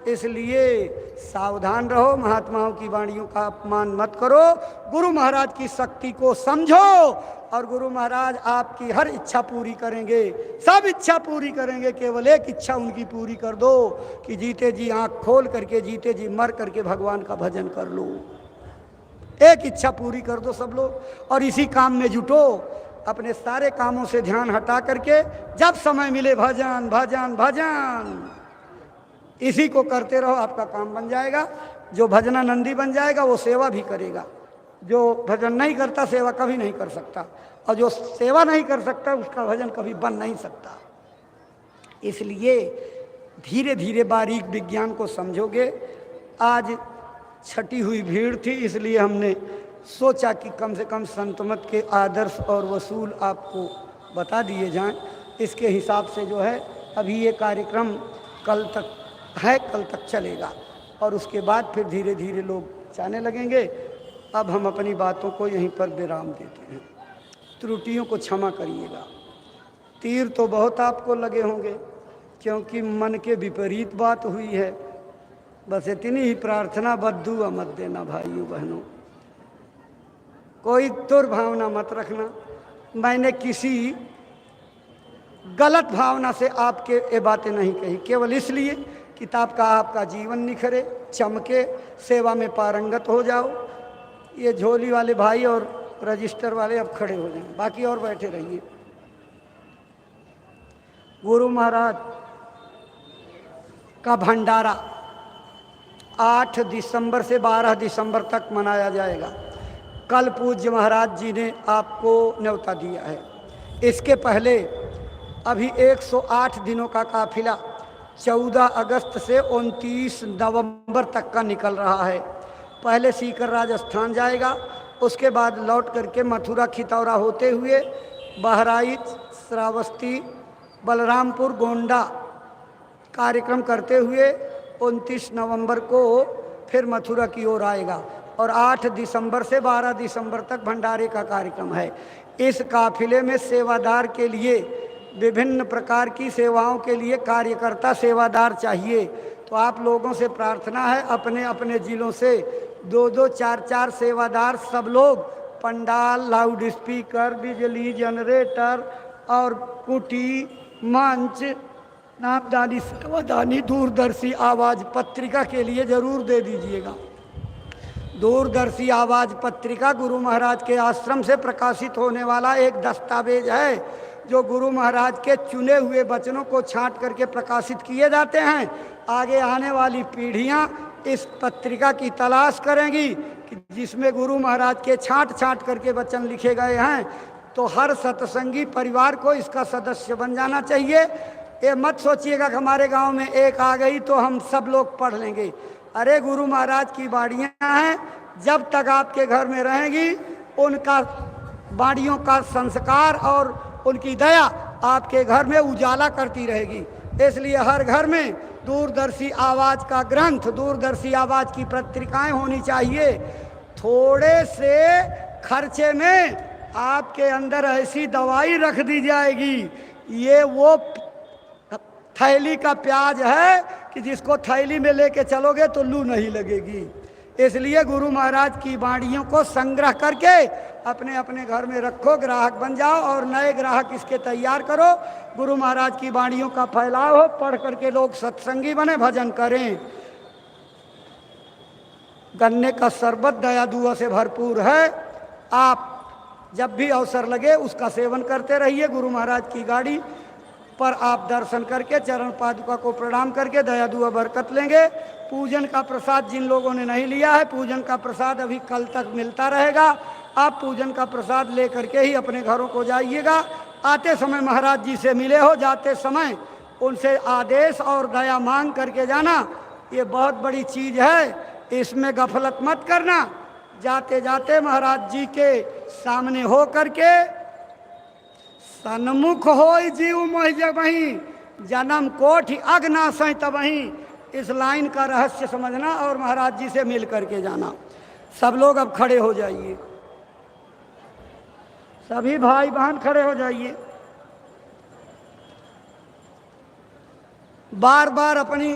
इसलिए सावधान रहो, महात्माओं की वाणियों का अपमान मत करो, गुरु महाराज की शक्ति को समझो और गुरु महाराज आपकी हर इच्छा पूरी करेंगे, सब इच्छा पूरी करेंगे। केवल एक इच्छा उनकी पूरी कर दो कि जीते जी आंख खोल करके, जीते जी मर करके भगवान का भजन कर लो। एक इच्छा पूरी कर दो सब लोग और इसी काम में जुटो। अपने सारे कामों से ध्यान हटा करके जब समय मिले भजन भजन भजन, इसी को करते रहो, आपका काम बन जाएगा। जो भजनानंदी बन जाएगा वो सेवा भी करेगा, जो भजन नहीं करता सेवा कभी नहीं कर सकता, और जो सेवा नहीं कर सकता उसका भजन कभी बन नहीं सकता। इसलिए धीरे धीरे बारीक विज्ञान को समझोगे। आज छटी हुई भीड़ थी, इसलिए हमने सोचा कि कम से कम संतमत के आदर्श और वसूल आपको बता दिए जाएं। इसके हिसाब से जो है अभी ये कार्यक्रम कल तक है, कल तक चलेगा और उसके बाद फिर धीरे धीरे लोग जाने लगेंगे। अब हम अपनी बातों को यहीं पर विराम देते हैं। त्रुटियों को क्षमा करिएगा। तीर तो बहुत आपको लगे होंगे क्योंकि मन के विपरीत बात हुई है। बस इतनी ही प्रार्थना, बद्दुआ मत देना भाइयों बहनों, कोई दुर्भावना मत रखना। मैंने किसी गलत भावना से आपके ये बातें नहीं कही, केवल इसलिए किताब का आपका जीवन निखरे, चमके, सेवा में पारंगत हो जाओ। ये झोली वाले भाई और रजिस्टर वाले अब खड़े हो जाएं, बाकी और बैठे रहिए। गुरु महाराज का भंडारा 8 दिसंबर से 12 दिसंबर तक मनाया जाएगा। कल पूज्य महाराज जी ने आपको न्योता दिया है। इसके पहले अभी 108 दिनों का काफिला 14 अगस्त से 29 नवंबर तक का निकल रहा है। पहले सीकर राजस्थान जाएगा, उसके बाद लौट करके मथुरा खितौरा होते हुए बहराइच, श्रावस्ती, बलरामपुर, गोंडा कार्यक्रम करते हुए 29 नवंबर को फिर मथुरा की ओर आएगा और 8 दिसंबर से 12 दिसंबर तक भंडारे का कार्यक्रम है। इस काफिले में सेवादार के लिए, विभिन्न प्रकार की सेवाओं के लिए कार्यकर्ता सेवादार चाहिए। तो आप लोगों से प्रार्थना है, अपने अपने जिलों से 2-2, 4-4 सेवादार, सब लोग पंडाल, लाउड स्पीकर, बिजली, जनरेटर और कुटी, मंच, नामदानी, सेवादानी, दूरदर्शी आवाज़ पत्रिका के लिए ज़रूर दे दीजिएगा। दूरदर्शी आवाज़ पत्रिका गुरु महाराज के आश्रम से प्रकाशित होने वाला एक दस्तावेज है, जो गुरु महाराज के चुने हुए वचनों को छांट करके प्रकाशित किए जाते हैं। आगे आने वाली पीढ़ियां इस पत्रिका की तलाश करेंगी कि जिसमें गुरु महाराज के छांट छांट करके वचन लिखे गए हैं। तो हर सत्संगी परिवार को इसका सदस्य बन जाना चाहिए। ये मत सोचिएगा कि हमारे गांव में एक आ गई तो हम सब लोग पढ़ लेंगे। अरे गुरु महाराज की बाड़ियाँ हैं, जब तक आपके घर में रहेंगी उनका बाड़ियों का संस्कार और उनकी दया आपके घर में उजाला करती रहेगी। इसलिए हर घर में दूरदर्शी आवाज़ का ग्रंथ, दूरदर्शी आवाज़ की पत्रिकाएं होनी चाहिए। थोड़े से खर्चे में आपके अंदर ऐसी दवाई रख दी जाएगी, ये वो थैली का प्याज है कि जिसको थैली में लेके चलोगे तो लू नहीं लगेगी। इसलिए गुरु महाराज की वाणियों को संग्रह करके अपने अपने घर में रखो, ग्राहक बन जाओ और नए ग्राहक इसके तैयार करो। गुरु महाराज की वाणियों का फैलाव हो, पढ़ करके लोग सत्संगी बने, भजन करें। गन्ने का शरबत दया दुआ से भरपूर है, आप जब भी अवसर लगे उसका सेवन करते रहिए। गुरु महाराज की गाड़ी पर आप दर्शन करके चरण पादुका को प्रणाम करके दया दुआ बरकत लेंगे। पूजन का प्रसाद जिन लोगों ने नहीं लिया है, पूजन का प्रसाद अभी कल तक मिलता रहेगा। आप पूजन का प्रसाद ले करके ही अपने घरों को जाइएगा। आते समय महाराज जी से मिले हो, जाते समय उनसे आदेश और दया मांग करके जाना, ये बहुत बड़ी चीज़ है, इसमें गफलत मत करना। जाते जाते महाराज जी के सामने हो करके सन्मुख हो जीव मोहि जबहि, जन्म कोटि अग्नाशय तबहि, इस लाइन का रहस्य समझना और महाराज जी से मिल करके जाना। सब लोग अब खड़े हो जाइए, सभी भाई बहन खड़े हो जाइए। बार बार अपनी